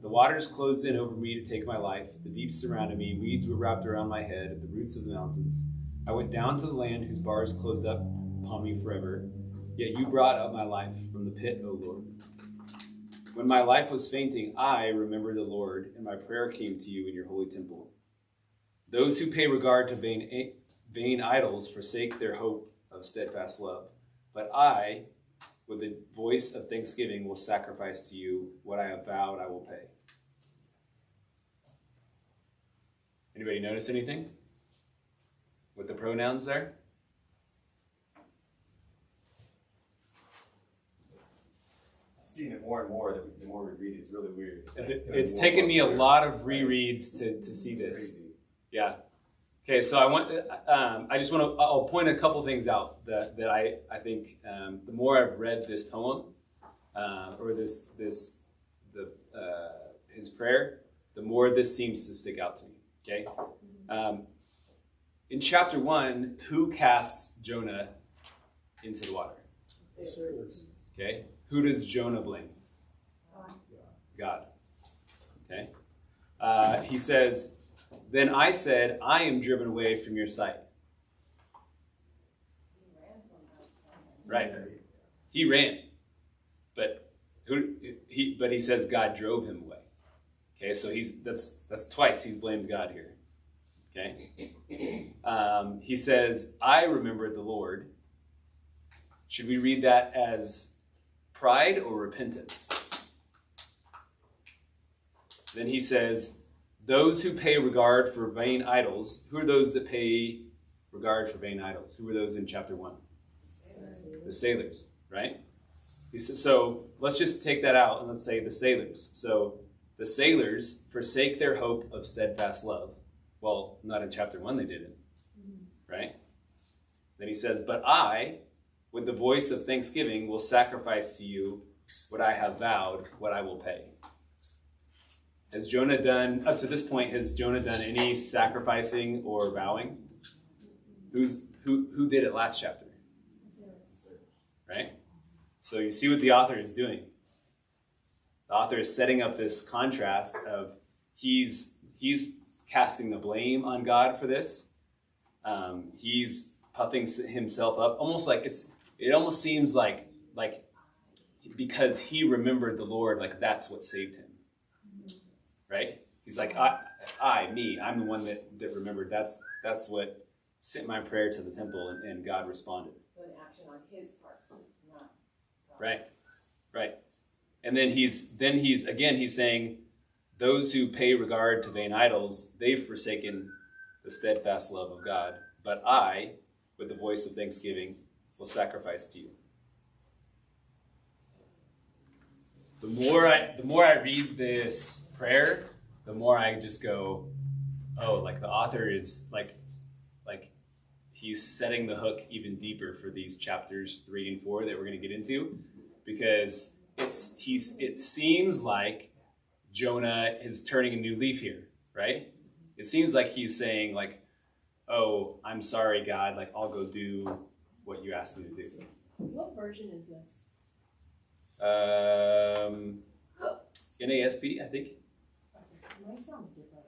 The waters closed in over me to take my life. The deep surrounded me. Weeds were wrapped around my head at the roots of the mountains. I went down to the land whose bars closed up upon me forever. Yet you brought up my life from the pit, O Lord. When my life was fainting, I remembered the Lord, and my prayer came to you in your holy temple. Those who pay regard to vain idols forsake their hope of steadfast love. But I, with the voice of thanksgiving, will sacrifice to you what I have vowed I will pay." Anybody notice anything with the pronouns there? Seeing it more and more, the more we read it, it's really weird. It's taken me a lot of rereads to see this. Crazy. Yeah. Okay, so I'll point a couple things out that I think the more I've read this poem or his prayer, the more this seems to stick out to me. Okay. In chapter 1, who casts Jonah into the water? Okay. Who does Jonah blame? God. Okay. He says, "Then I said, I am driven away from your sight." Right. He ran. But he says God drove him away. Okay, so that's twice he's blamed God here. Okay, he says, "I remembered the Lord." Should we read that as pride or repentance? Then he says, "Those who pay regard for vain idols." Who are those that pay regard for vain idols? Who were those in chapter 1? The sailors, right? He says, so let's just take that out and let's say the sailors. So the sailors forsake their hope of steadfast love. Well, not in chapter 1 they didn't, right? Then he says, "But I, with the voice of thanksgiving, will sacrifice to you what I have vowed, what I will pay." Has Jonah done, up to this point, has Jonah done any sacrificing or vowing? Who did it last chapter? Right? So you see what the author is doing. The author is setting up this contrast of he's casting the blame on God for this. He's puffing himself up, almost like it almost seems like because he remembered the Lord, like that's what saved him. Right? He's like, I'm the one that remembered. That's what sent my prayer to the temple, and God responded. So an action on his part, not. Right. And then he's saying, those who pay regard to vain idols, they've forsaken the steadfast love of God. But I, with the voice of thanksgiving, will sacrifice to you. The more I read this prayer, the more I just go, oh, like the author is like he's setting the hook even deeper for these chapters 3 and 4 that we're going to get into, because it seems like Jonah is turning a new leaf here, right? It seems like he's saying like, oh, I'm sorry, God, like I'll go do what you asked me to do. What version is this? NASB, I think. Mine sounds different.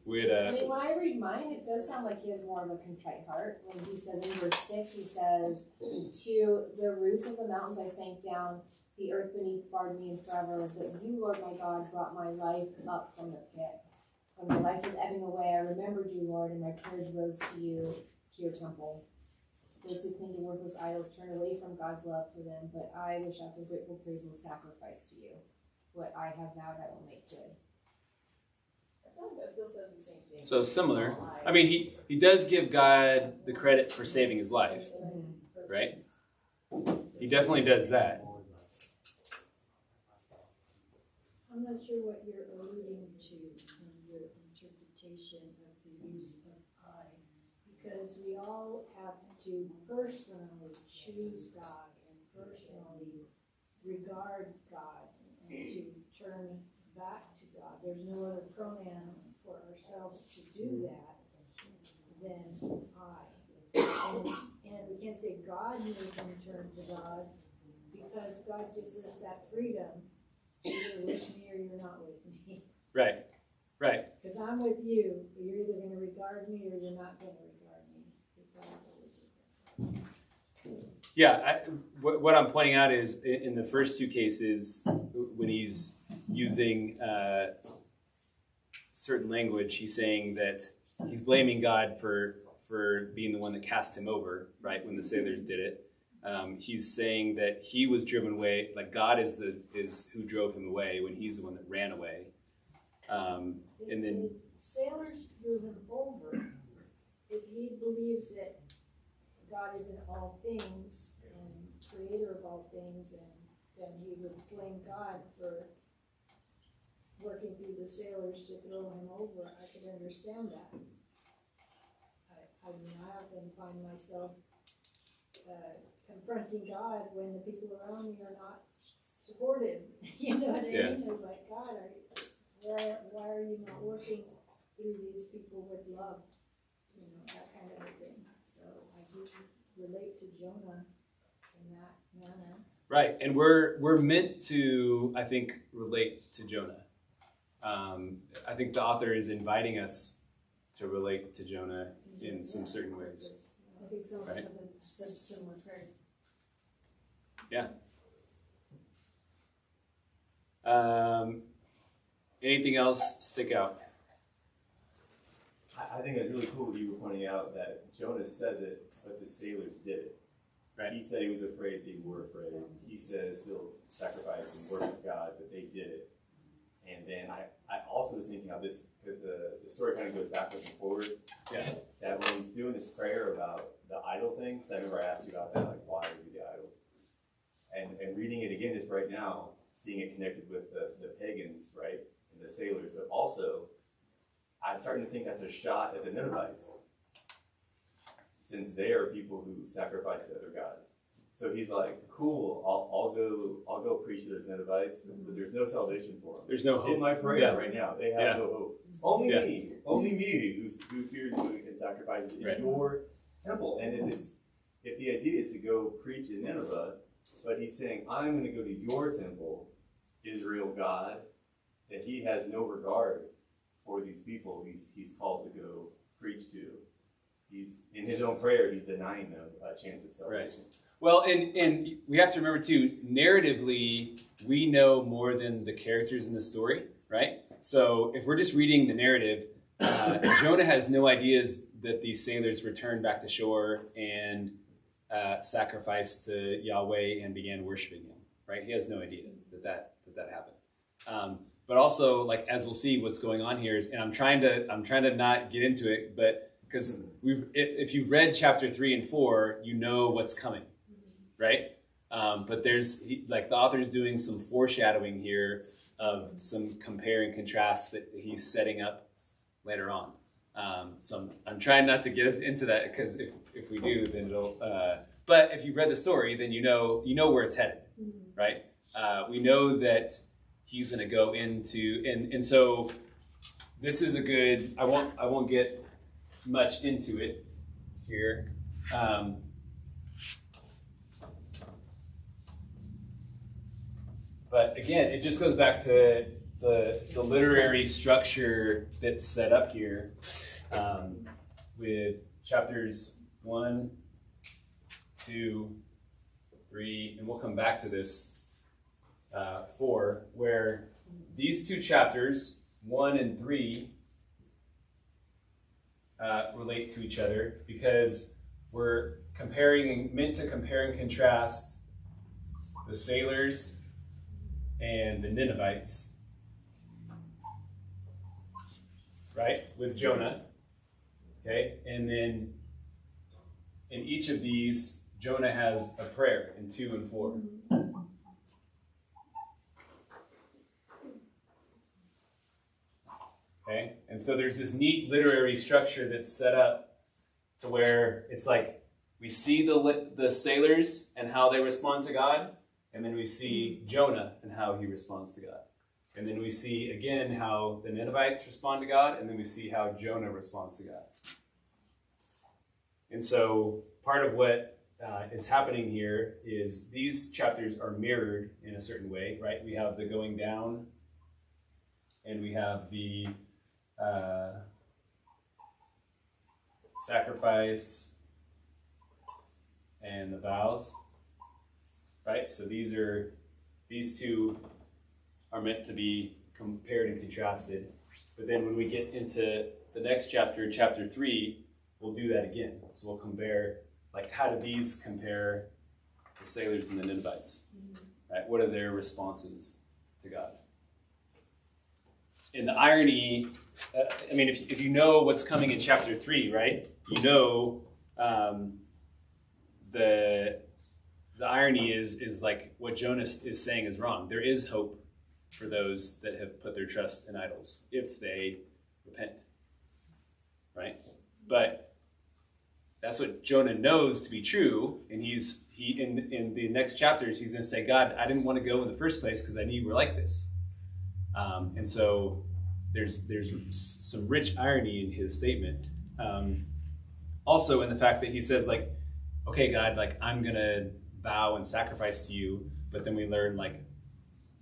With I mean, when I read mine, it does sound like he has more of a contrite heart. When he says in verse 6, he says, "To the roots of the mountains I sank down, the earth beneath barred me in forever. But you, Lord my God, brought my life up from the pit. When my life was ebbing away, I remembered you, Lord, and my prayers rose to you, to your temple. Those who cling to worthless idols turn away from God's love for them, but I, with shouts of grateful praise, will sacrifice to you. What I have vowed, I will make good." I feel like that still says the same thing. So similar. I mean, he does give God the credit for saving his life, right? He definitely does that. I'm not sure what you're alluding to in your interpretation of the use of I, because we all have to personally choose God and personally regard God and to turn back to God. There's no other pronoun for ourselves to do that than I. And we can't say God made them turn to God, because God gives us that freedom. You're either with me or you're not with me. Right. Because I'm with you, but you're either going to regard me or you're not going to regard me. Because God's always with us. Yeah, what I'm pointing out is in the first two cases, when he's using certain language, he's saying that he's blaming God for being the one that cast him over, right, when the sailors did it. He's saying that he was driven away, like God is who drove him away when he's the one that ran away. And then the sailors threw him over. If he believes that God is in all things and creator of all things, and then he would blame God for working through the sailors to throw him over, I could understand that. I mean, I often find myself confronting God when the people around me are not supportive. You know what I mean? It's like, God, why are you not working through these people with love? You know, that kind of a thing. So I do relate to Jonah in that manner. right, and we're meant to, I think, relate to Jonah. I think the author is inviting us to relate to Jonah in some certain ways. I think some of us Right. have said similar prayers. Yeah. Anything else stick out? I think it's really cool that you were pointing out that Jonah says it, but the sailors did it. Right. He said he was afraid, they were afraid. He says he'll sacrifice and worship God, but they did it. And then I also was thinking how this, because the story kind of goes backwards and forwards. Yeah. That when he's doing this prayer about the idol thing, because I remember I asked you about that, like why do the idols? And reading it again just right now, seeing it connected with the pagans, right, and the sailors, but also I'm starting to think that's a shot at the Ninevites, since they are people who sacrifice to other gods. So he's like, cool, I'll go preach to those Ninevites, but there's no salvation for them. There's no hope. In my prayer Yeah. right now, they have Yeah. no hope. Only Yeah. me, who fears you and sacrifices in Right. your temple. And if the idea is to go preach in Nineveh, but he's saying, I'm going to go to your temple, Israel God, that he has no regard for these people he's called to go preach to. He's in his own prayer, he's denying them a chance of salvation. Right. Well, and we have to remember too, narratively, we know more than the characters in the story, right? So if we're just reading the narrative, Jonah has no ideas that these sailors returned back to shore and sacrificed to Yahweh and began worshiping him, right? He has no idea that happened. But also, like as we'll see, what's going on here is, and I'm trying to not get into it, but because if you've read chapter 3 and 4, you know what's coming, right? But the author's doing some foreshadowing here of some compare and contrast that he's setting up later on. So I'm trying not to get us into that, because if we do, then it'll. But if you've read the story, then you know where it's headed, right? We know that he's going to go into, and so this is a good. I won't get much into it here. But again, it just goes back to the literary structure that's set up here, with chapters 1, 2, 3, and we'll come back to this, 4, where these two chapters, 1 and 3, relate to each other, because we're meant to compare and contrast the sailors and the Ninevites, right, with Jonah, okay? And then in each of these, Jonah has a prayer in 2 and 4. Okay? And so there's this neat literary structure that's set up to where it's like we see the sailors and how they respond to God, and then we see Jonah and how he responds to God. And then we see again how the Ninevites respond to God, and then we see how Jonah responds to God. And so part of what is happening here is these chapters are mirrored in a certain way, right? We have the going down, and we have the sacrifice and the vows, right? So these two are meant to be compared and contrasted. But then when we get into the next chapter, chapter 3, we'll do that again. So we'll compare, like, how do these compare the sailors and the Ninevites, right? What are their responses to God? And the irony, I mean, if you know what's coming in chapter 3, right? You know the irony is like what Jonah is saying is wrong. There is hope for those that have put their trust in idols if they repent, right? But that's what Jonah knows to be true, and he in the next chapters he's going to say, God, I didn't want to go in the first place because I knew you were like this, and so there's some rich irony in his statement. Also in the fact that he says, like, okay, God, like, I'm going to vow and sacrifice to you, but then we learn, like,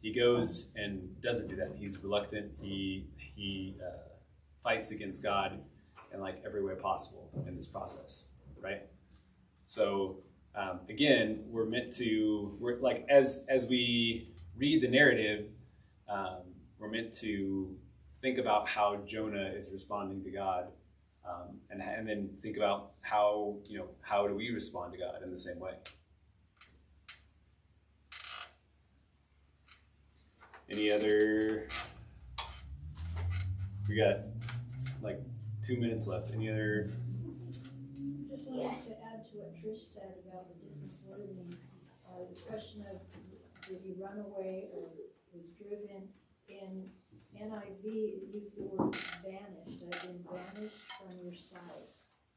he goes and doesn't do that. He's reluctant. He fights against God in, like, every way possible in this process, right? So again, we're like, as we read the narrative, we're meant to think about how Jonah is responding to God, and then think about how do we respond to God in the same way. Any other? We got like 2 minutes left. Any other? Just wanted to add to what Trish said about the different wording. The question of did he run away or was driven? In NIV, it used the word vanished. I've been banished from your sight,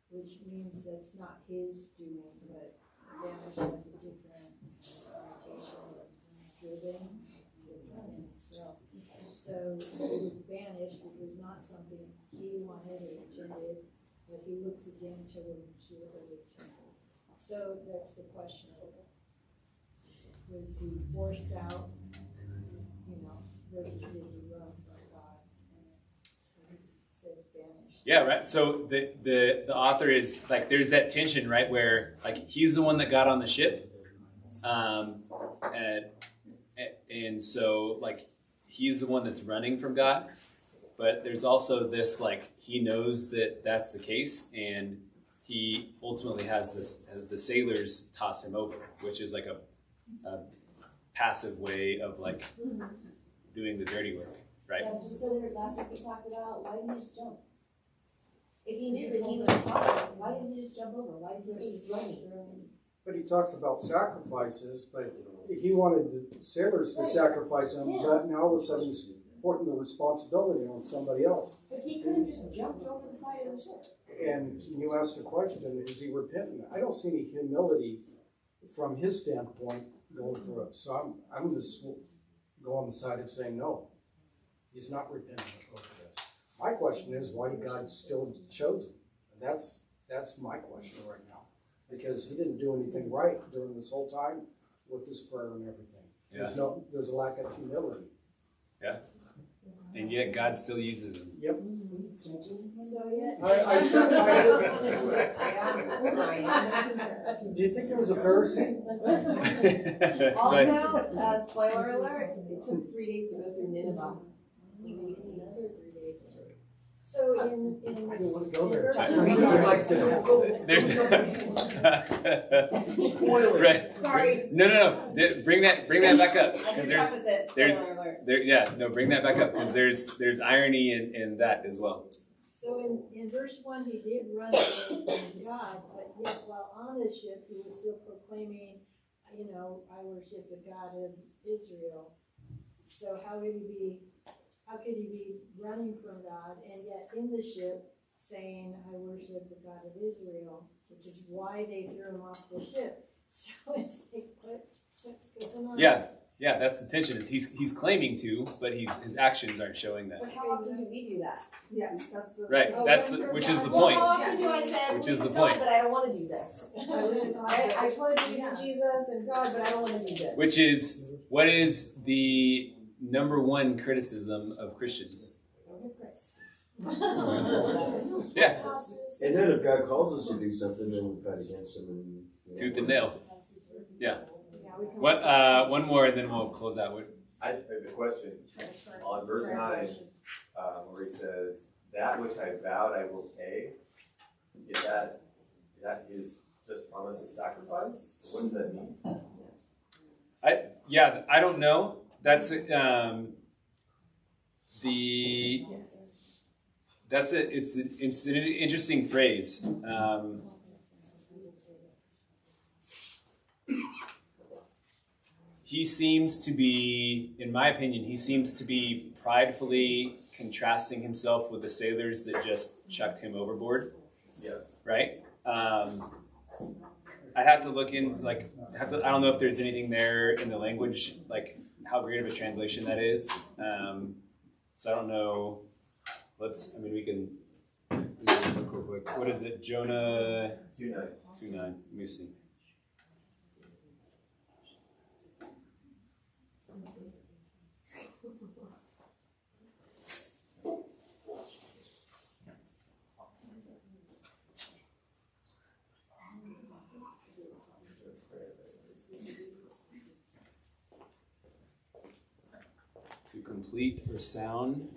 which means that's not his doing, but vanished has a different connotation of driven. So he was banished, which was not something he wanted or intended, but he looks again to the Holy Temple. So that's the question of it. Was he forced out, versus did he run from God? And it says banished. Yeah, right. So the author is like, there's that tension, right, where like he's the one that got on the ship, and so like he's the one that's running from God, but there's also this like he knows that that's the case, and he ultimately has this the sailors toss him over, which is like a passive way of like doing the dirty work, right? Yeah, just so there's last week we talked about, why didn't he just jump? If he knew that he was followed, why didn't he just jump over? Why did he keep running? But he talks about sacrifices, but he wanted the sailors to sacrifice him, but now all of a sudden he's putting the responsibility on somebody else. But he could have just jumped over the side of the ship. And you asked the question, is he repentant? I don't see any humility from his standpoint going through it. So I'm going to go on the side of saying no. He's not repentant over this. My question is, why did God still chose him? That's my question right now. Because he didn't do anything right during this whole time with this prayer and everything. Yeah. There's a lack of humility. Yeah. And yet God still uses him. Yep. So yet. Do you think it was a Pharisee? Also, spoiler alert, it took 3 days to go through Nineveh. 3 days. So in I didn't want to go there. There's right. Sorry. No. Bring that back up, I because just preface it, spoiler alert. bring that back up, because there's irony in that as well. So in verse 1, he did run away from God, but yet while on the ship, he was still proclaiming, I worship the God of Israel. So how could he be running from God and yet in the ship saying, I worship the God of Israel, which is why they threw him off the ship. So it's like, what's going on? Yeah, that's the tension. Is he's claiming to, but his actions aren't showing that. But how often do we do that? Yes, that's the. Right. Which is the Well, point. how often do I say, Which is the God, point. but I don't want to do this? I totally believe in Jesus and God, but I don't want to do this. Which is, what is the number one criticism of Christians? Yeah. And then if God calls us to do something, then we fight against him and Tooth and nail. Yeah. One more, and then we'll close out. The question on verse 9, where he says, "That which I vowed I will pay," is that his just promise of sacrifice? What does that mean? I don't know. That's it's an interesting phrase. He seems to be, in my opinion, pridefully contrasting himself with the sailors that just chucked him overboard. Yeah. Right? I have to look in, I don't know if there's anything there in the language, like how great of a translation that is. So I don't know. We can look real quick. What is it? Jonah 2:9. 2:9. Let me see. To complete or sound.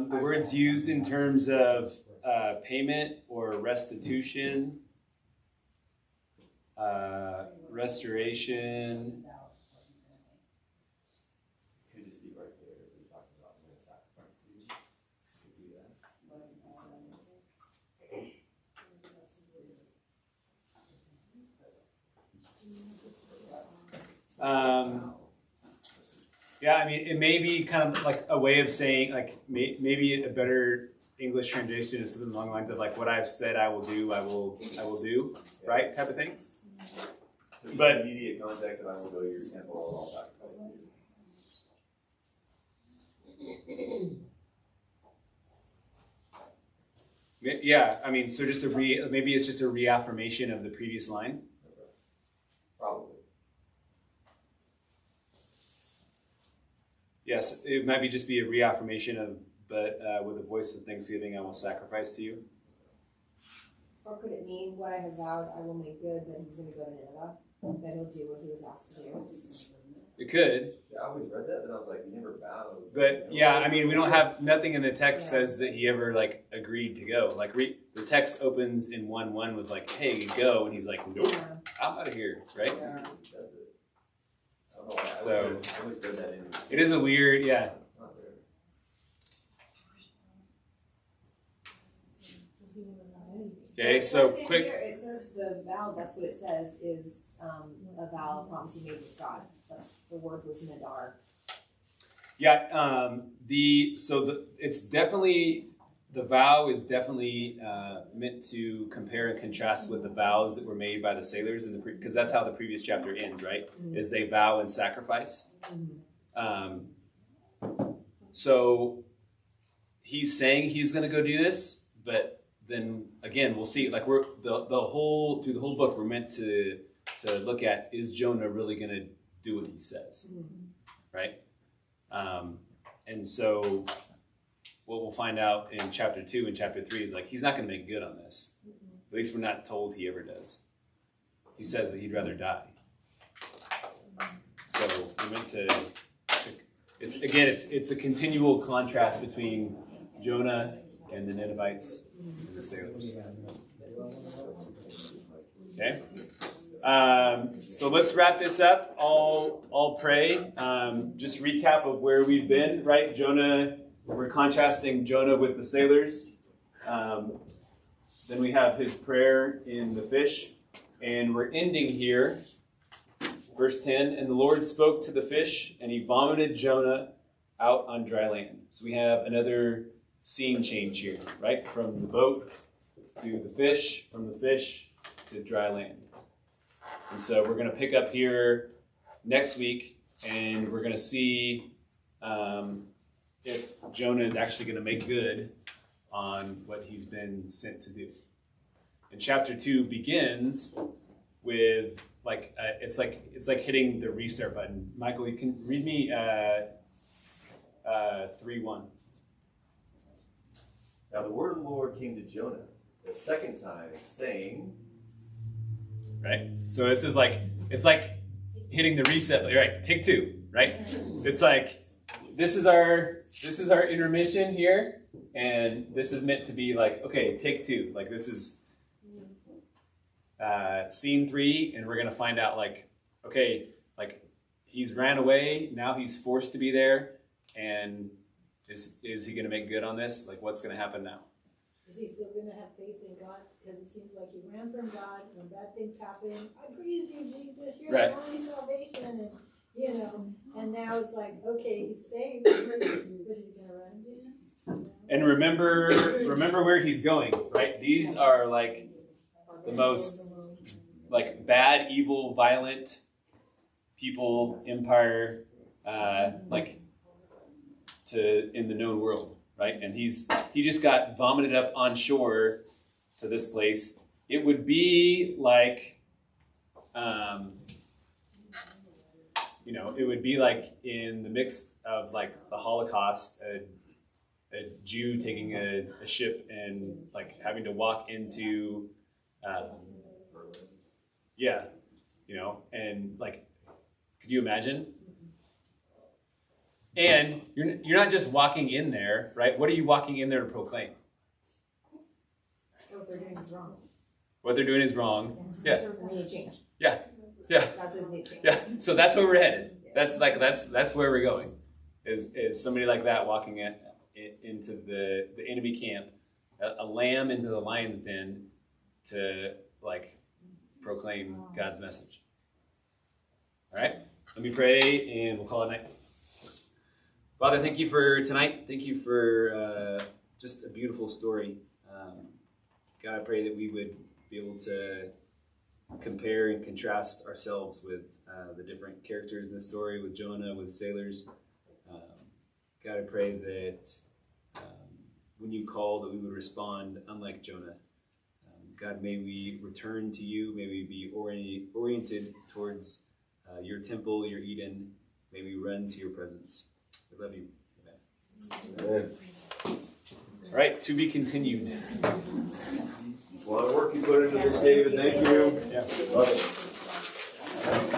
The word's used in terms of payment or restitution, restoration. Could just be right there. We talked about the sacrifice. Could do that. Yeah, I mean, it may be kind of like a way of saying, like, maybe a better English translation is something along the lines of, like, what I've said I will do, I will do, right, type of thing. So but immediate context, and I will go to your temple, all sacrifice. Yeah, I mean, so just maybe it's just a reaffirmation of the previous line. Okay. Probably. Yes, it might be just be a reaffirmation of, but with the voice of thanksgiving, I will sacrifice to you. Or could it mean what I have vowed I will make good, that he's going to go to Nineveh, that he'll do what he was asked to do? It could. Yeah, I always read that, but I was like, he never vowed. But yeah, I mean, we don't have, nothing in the text says that he ever like agreed to go. Like the text opens in 1:1 with like, hey, go, and he's like, nope, I'm out of here, right? Yeah, he does it. I don't know why. So I always read that in. It is a weird, yeah. It's not there. Okay, so Here, quick. it says the vow, that's what it says, is a vow, a promise he made with God. That's the word was nadar. Yeah, it's definitely, the vow is definitely meant to compare and contrast with the vows that were made by the sailors in the because that's how the previous chapter ends, right? Mm-hmm. Is they vow and sacrifice. Mm-hmm. So he's saying he's going to go do this, but then again, we'll see. Like we're through the whole book, we're meant to look at, is Jonah really going to do what he says, right? And so what we'll find out in chapter 2 and chapter 3 is like he's not going to make good on this. At least we're not told he ever does. He says that he'd rather die. So we're meant to it's a continual contrast between Jonah and the Ninevites and the sailors. Okay. So let's wrap this up. I'll pray. Just recap of where we've been, right? Jonah, we're contrasting Jonah with the sailors. Then we have his prayer in the fish. And we're ending here. Verse 10, and the Lord spoke to the fish, and he vomited Jonah out on dry land. So we have another scene change here, right? From the boat to the fish, from the fish to dry land. And so we're going to pick up here next week, and we're going to see if Jonah is actually going to make good on what he's been sent to do. And chapter 2 begins with it's like hitting the restart button. Michael, you can read me 3:1. Now the word of the Lord came to Jonah the second time, saying, right? So this is like, it's like hitting the reset, right? Take 2, right? It's like, this is our intermission here, and this is meant to be like, okay, take 2. Like this is scene 3, and we're gonna find out like, okay, like he's ran away, now he's forced to be there, and is he gonna make good on this? Like what's gonna happen now? Is he still gonna have faith in God? Because it seems like he ran from God when bad things happen. I praise you, Jesus, you're Right. the only salvation, and and now it's like, okay, he's saved, but is he gonna run again? And remember where he's going, right? These are like the most like bad, evil, violent people, empire, in the known world, right? And he just got vomited up on shore to this place. It would be like you know, it would be like in the mix of like the Holocaust, a Jew taking a ship and like having to walk into, yeah, you know, and like, could you imagine? And you're not just walking in there, right? What are you walking in there to proclaim? What they're doing is wrong. What they're doing is wrong. Yeah. We need change. Yeah. Yeah. That's his need change. Yeah. So that's where we're headed. That's where we're going. Is somebody like that walking into the enemy camp, a lamb into the lion's den to like proclaim God's message. All right. Let me pray and we'll call it night. Father, thank you for tonight. Thank you for just a beautiful story. God, I pray that we would be able to compare and contrast ourselves with the different characters in the story, with Jonah, with sailors. God, I pray that when you call, that we would respond unlike Jonah. God, may we return to you. May we be oriented towards your temple, your Eden. May we run to your presence. We love you. Amen. All right, to be continued. It's a lot of work you put into this, David. Thank you. Yeah. Love it.